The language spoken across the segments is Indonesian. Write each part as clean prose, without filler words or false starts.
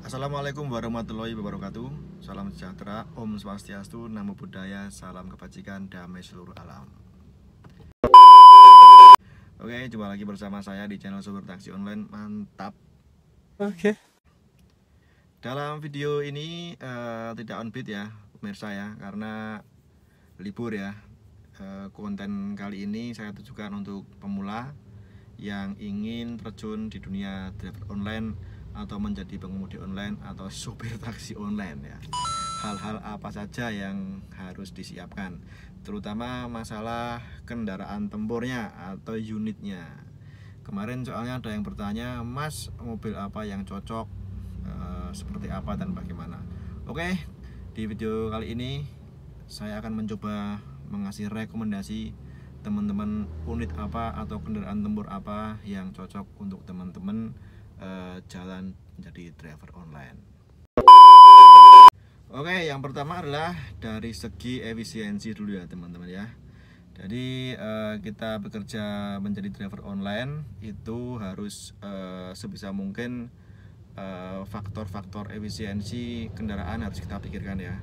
Assalamualaikum warahmatullahi wabarakatuh. Salam sejahtera, Om Swastiastu, Namo Buddhaya, salam kebajikan, damai seluruh alam. Oke, jumpa lagi bersama saya di channel Sumber Taksi Online. Mantap. Oke. Dalam video ini tidak on beat ya, pemirsa ya, karena libur ya. Konten kali ini saya tujukan untuk pemula yang ingin terjun di dunia driver online atau menjadi pengemudi online atau sopir taksi online ya. Hal-hal apa saja yang harus disiapkan, terutama masalah kendaraan tempurnya atau unitnya. Kemarin soalnya ada yang bertanya, Mas, mobil apa yang cocok, seperti apa dan bagaimana. Oke, di video kali ini saya akan mencoba mengasih rekomendasi teman-teman unit apa atau kendaraan tempur apa yang cocok untuk teman-teman jalan menjadi driver online. Oke, yang pertama adalah dari segi efisiensi dulu ya teman-teman ya. Jadi kita bekerja menjadi driver online itu harus sebisa mungkin faktor-faktor efisiensi kendaraan harus kita pikirkan ya.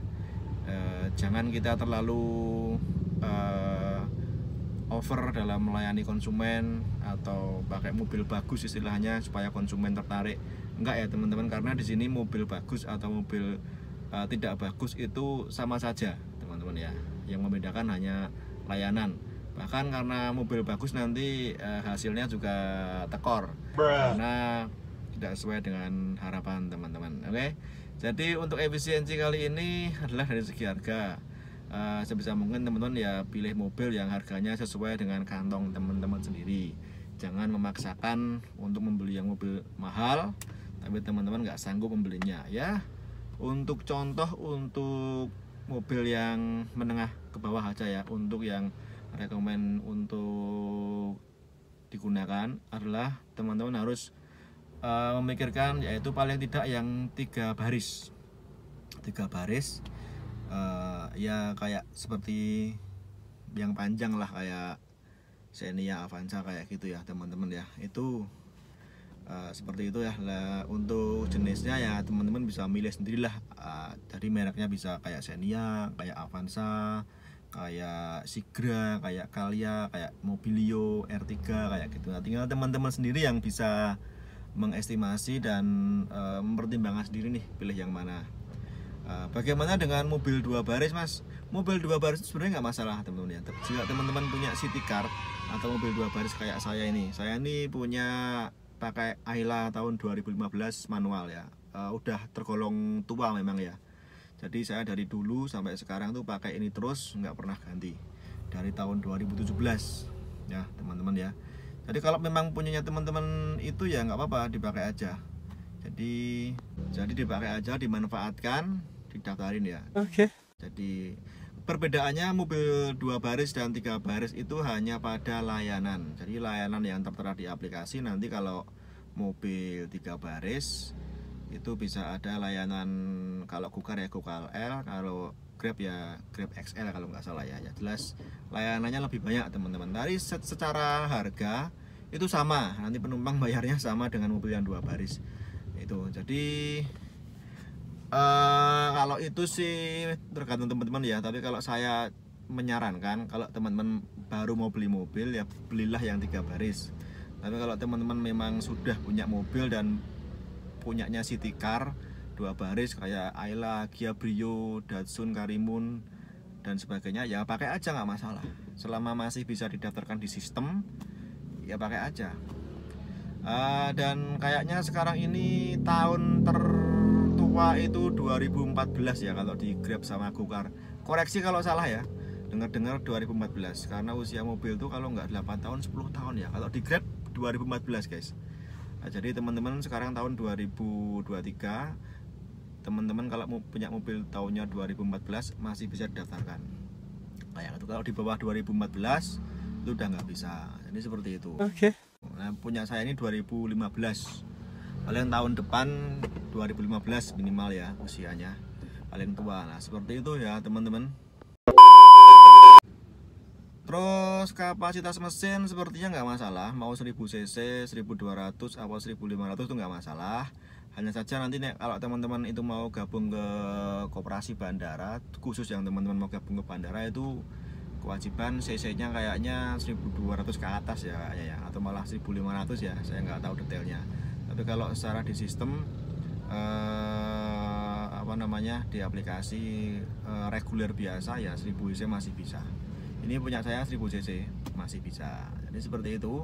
Jangan kita terlalu over dalam melayani konsumen atau pakai mobil bagus istilahnya supaya konsumen tertarik. Enggak ya teman-teman, karena di sini mobil bagus atau mobil tidak bagus itu sama saja teman-teman ya. Yang membedakan hanya layanan. Bahkan karena mobil bagus nanti hasilnya juga tekor karena tidak sesuai dengan harapan teman-teman. Oke. Jadi untuk efisiensi kali ini adalah dari segi harga. Sebisa mungkin teman-teman ya pilih mobil yang harganya sesuai dengan kantong teman-teman sendiri. Jangan memaksakan untuk membeli yang mobil mahal tapi teman-teman nggak sanggup membelinya ya. Untuk contoh, untuk mobil yang menengah ke bawah aja ya, untuk yang rekomend untuk digunakan adalah teman-teman harus memikirkan yaitu paling tidak yang 3 baris ya kayak seperti yang panjang lah, kayak Xenia, Avanza kayak gitu ya teman-teman ya. Itu seperti itu ya. Lah, untuk jenisnya ya teman-teman bisa milih sendirilah. Jadi mereknya bisa kayak Xenia, kayak Avanza, kayak Sigra, kayak Calya, kayak Mobilio, R3 kayak gitu. Nah, tinggal teman-teman sendiri yang bisa mengestimasi dan mempertimbangkan sendiri nih pilih yang mana. Bagaimana dengan mobil 2 baris, Mas? Mobil 2 baris sebenarnya nggak masalah teman-teman ya. Jika teman-teman punya city car atau mobil 2 baris kayak saya ini punya pakai Ayla tahun 2015 manual ya. Udah tergolong tua memang ya. Jadi saya dari dulu sampai sekarang tuh pakai ini terus, nggak pernah ganti dari tahun 2017 ya teman-teman ya. Jadi kalau memang punyanya teman-teman itu ya nggak apa-apa, dipakai aja. Jadi dipakai aja, dimanfaatkan, didaftarin ya. Oke. Jadi perbedaannya mobil 2 baris dan 3 baris itu hanya pada layanan. Jadi layanan yang tertera di aplikasi, nanti kalau mobil 3 baris itu bisa ada layanan, kalau Gokar ya Gokar L, kalau Grab ya Grab XL kalau nggak salah ya. Ya jelas layanannya lebih banyak teman-teman. Dari secara harga itu sama, nanti penumpang bayarnya sama dengan mobil yang 2 baris itu. Jadi kalau itu sih tergantung teman-teman ya. Tapi kalau saya menyarankan, kalau teman-teman baru mau beli mobil ya belilah yang 3 baris. Tapi kalau teman-teman memang sudah punya mobil dan punyanya city car 2 baris kayak Ayla, Kia Brio, Datsun, Karimun dan sebagainya ya pakai aja, nggak masalah. Selama masih bisa didaftarkan di sistem ya pakai aja. Dan kayaknya sekarang ini tahun tertua itu 2014 ya kalau di Grab sama Gokar. Koreksi kalau salah ya. Dengar-dengar 2014 karena usia mobil tuh kalau nggak 8 tahun 10 tahun ya. Kalau di Grab 2014 guys. Nah, jadi teman-teman sekarang tahun 2023, teman-teman kalau mau punya mobil tahunnya 2014 masih bisa didaftarkan. Kayak itu. Kalau di bawah 2014 itu udah nggak bisa. Jadi seperti itu. Oke. Nah, punya saya ini 2015. Paling tahun depan 2015 minimal ya usianya, paling tua. Nah, seperti itu ya teman-teman. Terus kapasitas mesin sepertinya nggak masalah, mau 1000 cc, 1200 atau 1500 itu nggak masalah. Hanya saja nanti kalau teman-teman itu mau gabung ke koperasi bandara, khusus yang teman-teman mau gabung ke bandara itu kewajiban CC-nya kayaknya 1.200 ke atas ya kayaknya ya, atau malah 1.500 ya, saya nggak tahu detailnya. Tapi kalau secara di sistem di aplikasi reguler biasa ya 1000 cc masih bisa. Ini punya saya 1000 cc masih bisa. Jadi seperti itu.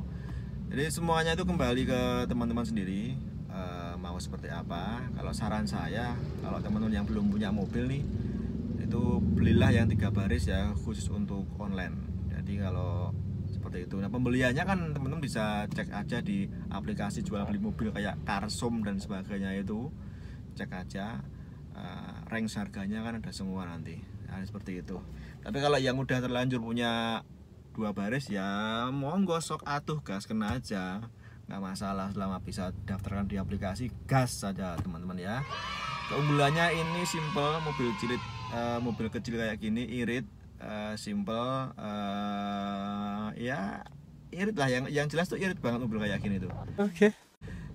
Jadi semuanya itu kembali ke teman-teman sendiri, mau seperti apa. Kalau saran saya, kalau teman-teman yang belum punya mobil nih, itu belilah yang 3 baris ya, khusus untuk online. Jadi kalau seperti itu, nah pembeliannya kan teman-teman bisa cek aja di aplikasi jual beli mobil kayak Carsome dan sebagainya, itu cek aja range harganya kan ada semua nanti. Nah, seperti itu. Tapi kalau yang udah terlanjur punya 2 baris ya monggo, sok atuh gas kena aja, nggak masalah selama bisa daftarkan di aplikasi, gas saja teman-teman ya. Keunggulannya ini simple, mobil kecil kayak gini irit, simple, ya irit lah, yang jelas tuh irit banget mobil kayak gini tuh. Oke.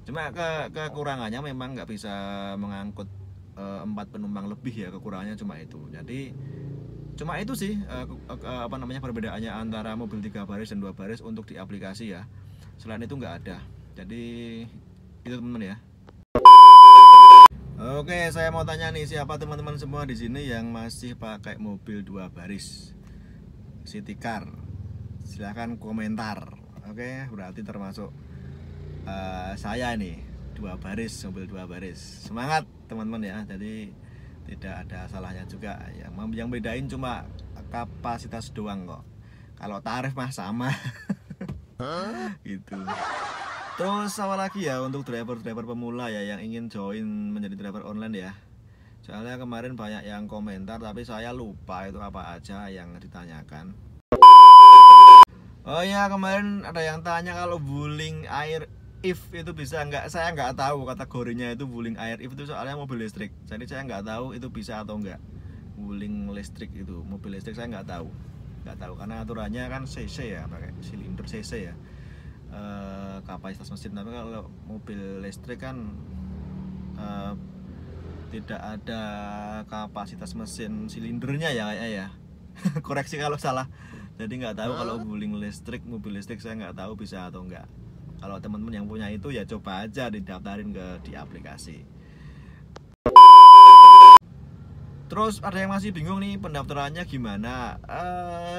Cuma kekurangannya memang nggak bisa mengangkut 4 penumpang lebih ya, kekurangannya cuma itu. Jadi cuma itu sih perbedaannya antara mobil 3 baris dan 2 baris untuk di aplikasi ya. Selain itu nggak ada. Jadi itu teman-teman ya. Oke, saya mau tanya nih, siapa teman-teman semua di sini yang masih pakai mobil 2 baris city car? Silahkan komentar. Oke, berarti termasuk saya nih, 2 baris, mobil 2 baris. Semangat teman-teman ya. Jadi tidak ada salahnya juga ya. Yang bedain cuma kapasitas doang kok. Kalau tarif mah sama. Gitu. Terus apa lagi ya untuk driver-driver pemula ya yang ingin join menjadi driver online ya. Soalnya kemarin banyak yang komentar tapi saya lupa itu apa aja yang ditanyakan. Oh ya, kemarin ada yang tanya kalau Wuling Air If itu bisa nggak. Saya nggak tahu kategorinya itu Wuling Air If itu, soalnya mobil listrik. Jadi saya nggak tahu itu bisa atau enggak. Wuling listrik itu, mobil listrik saya nggak tahu karena aturannya kan cc ya, pakai silinder cc ya, kapasitas mesin. Tapi kalau mobil listrik kan tidak ada kapasitas mesin silindernya ya kayaknya ya. Koreksi kalau salah. Jadi nggak tahu kalau Wuling listrik, mobil listrik saya nggak tahu bisa atau enggak. Kalau teman-teman yang punya itu ya coba aja didaftarin di aplikasi. Terus ada yang masih bingung nih pendaftarannya gimana?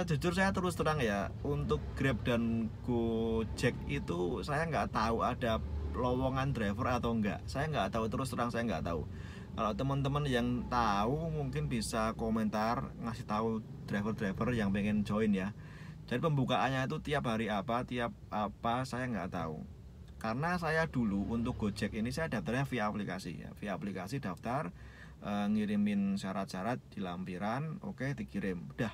Jujur saya terus terang ya, untuk Grab dan Gojek itu saya nggak tahu ada lowongan driver atau enggak. Saya nggak tahu, terus terang saya nggak tahu. Kalau teman-teman yang tahu mungkin bisa komentar, ngasih tahu driver-driver yang pengen join ya. Jadi pembukaannya itu tiap hari apa, saya nggak tahu. Karena saya dulu untuk Gojek ini saya daftarnya via aplikasi ya. Via aplikasi daftar, ngirimin syarat-syarat di lampiran, oke, dikirim. Udah,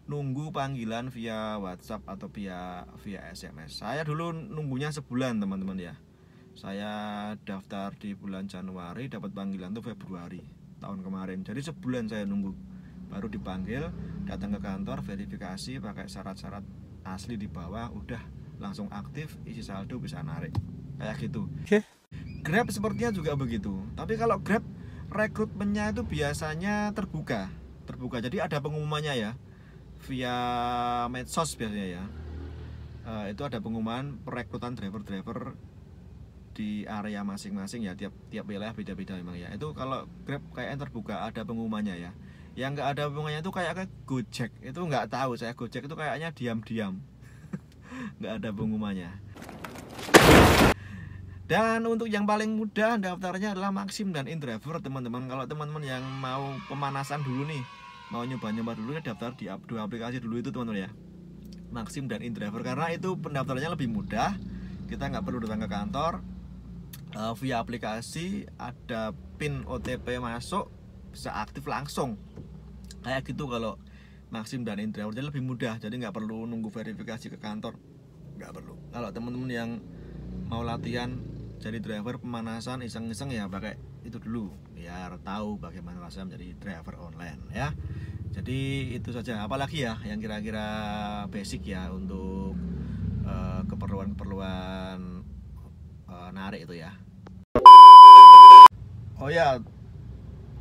nunggu panggilan via WhatsApp atau via SMS. Saya dulu nunggunya sebulan teman-teman ya. Saya daftar di bulan Januari, dapat panggilan tuh Februari tahun kemarin. Jadi sebulan saya nunggu, baru dipanggil, datang ke kantor, verifikasi, pakai syarat-syarat asli di bawah, udah langsung aktif, isi saldo, bisa narik kayak gitu. Grab sepertinya juga begitu. Tapi kalau Grab rekrutmennya itu biasanya terbuka. Jadi ada pengumumannya ya, via medsos biasanya ya. Itu ada pengumuman perekrutan driver-driver di area masing-masing ya, tiap wilayah beda-beda memang ya. Itu kalau Grab kayaknya terbuka, ada pengumumannya ya. Yang nggak ada pengumumannya itu kayak Gojek, itu nggak tahu saya. Gojek itu kayaknya diam-diam. Nggak ada pengumumannya. Dan untuk yang paling mudah daftarnya adalah Maxim dan InDriver teman-teman. Kalau teman-teman yang mau pemanasan dulu nih, mau nyoba-nyoba dulu ya, daftar di dua aplikasi dulu itu teman-teman ya, Maxim dan InDriver, karena itu pendaftarannya lebih mudah. Kita nggak perlu datang ke kantor, via aplikasi ada PIN OTP masuk, bisa aktif langsung kayak gitu. Kalau Maxim dan InDriver jadi lebih mudah, jadi nggak perlu nunggu verifikasi ke kantor, nggak perlu. Kalau teman-teman yang mau latihan jadi driver pemanasan iseng-iseng ya pakai itu dulu biar tahu bagaimana rasanya menjadi driver online ya. Jadi itu saja. Apalagi ya yang kira-kira basic ya untuk keperluan narik itu ya. Oh ya,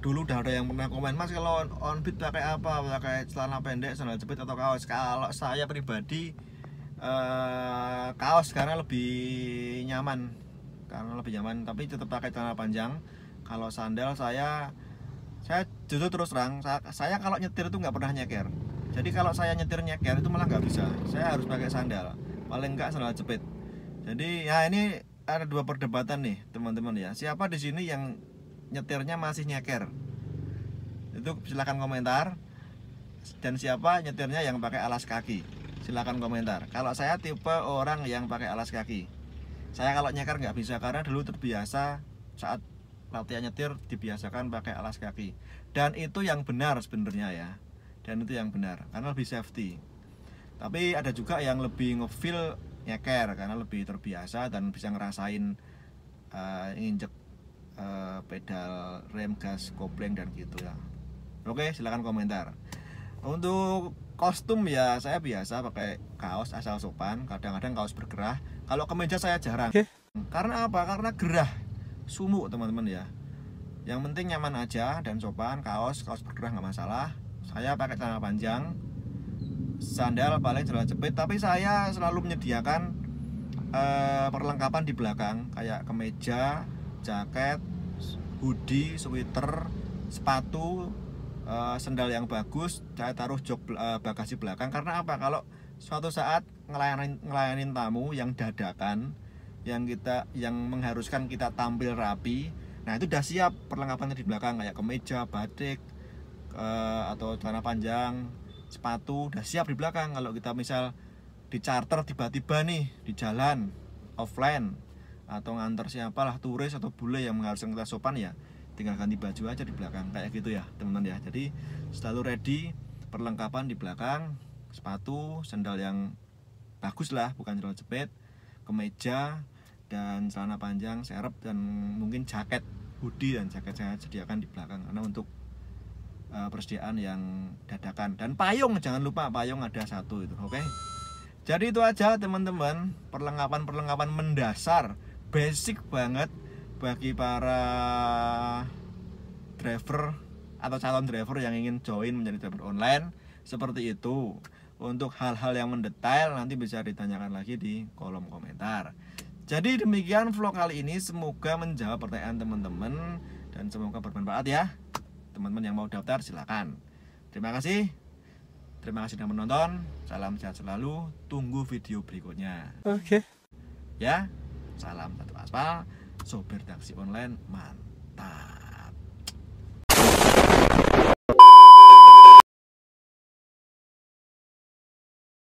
dulu udah ada yang pernah komen, Mas kalau on-beat pakai apa? Pakai celana pendek, sandal jepit atau kaos? Kalau saya pribadi kaos karena lebih nyaman. Tapi tetap pakai celana panjang. Kalau sandal saya jujur terus terang, saya kalau nyetir itu nggak pernah nyeker. Jadi kalau saya nyetir nyeker itu malah nggak bisa. Saya harus pakai sandal, paling nggak sandal jepit. Jadi ya ini ada dua perdebatan nih teman-teman ya. Siapa di sini yang nyetirnya masih nyeker? Itu silahkan komentar. Dan siapa nyetirnya yang pakai alas kaki? Silahkan komentar. Kalau saya tipe orang yang pakai alas kaki. Saya kalau nyeker nggak bisa karena dulu terbiasa saat latihan nyetir dibiasakan pakai alas kaki. Dan itu yang benar sebenarnya ya. Dan itu yang benar karena lebih safety. Tapi ada juga yang lebih ngefeel nyeker karena lebih terbiasa dan bisa ngerasain nginjek pedal rem, gas, kopling dan gitu ya. Oke, silakan komentar. Untuk kostum ya saya biasa pakai kaos asal sopan, kadang-kadang kaos bergerah. Kalau kemeja saya jarang. Karena apa? Karena gerah, sumuk teman-teman ya. Yang penting nyaman aja dan sopan, kaos bergerah nggak masalah. Saya pakai celana panjang, sandal paling celana jepit, tapi saya selalu menyediakan perlengkapan di belakang kayak kemeja, jaket, hoodie, sweater, sepatu, sendal yang bagus. Saya taruh jok bagasi belakang karena apa? Kalau suatu saat ngelayanin tamu yang dadakan, yang mengharuskan kita tampil rapi, nah itu udah siap perlengkapannya di belakang kayak kemeja, batik, atau celana panjang, sepatu udah siap di belakang. Kalau kita misal di charter tiba-tiba nih di jalan offline atau nganter siapalah turis atau bule yang mengharuskan kita sopan ya tinggal ganti baju aja di belakang kayak gitu ya teman-teman ya. Jadi selalu ready perlengkapan di belakang, sepatu, sandal yang bagus lah, bukan celana jepit, kemeja dan celana panjang, serep dan mungkin jaket, hoodie dan jaket saya sediakan di belakang karena untuk persediaan yang dadakan. Dan payung, jangan lupa payung ada satu itu. Oke. Jadi itu aja teman-teman, perlengkapan mendasar, basic banget bagi para driver atau calon driver yang ingin join menjadi driver online. Seperti itu. Untuk hal-hal yang mendetail nanti bisa ditanyakan lagi di kolom komentar. Jadi demikian vlog kali ini, semoga menjawab pertanyaan teman-teman dan semoga bermanfaat ya. Teman-teman yang mau daftar silakan. Terima kasih sudah menonton. Salam sehat selalu. Tunggu video berikutnya. Oke. Ya. Salam satu aspal. Sopir taksi online mantap.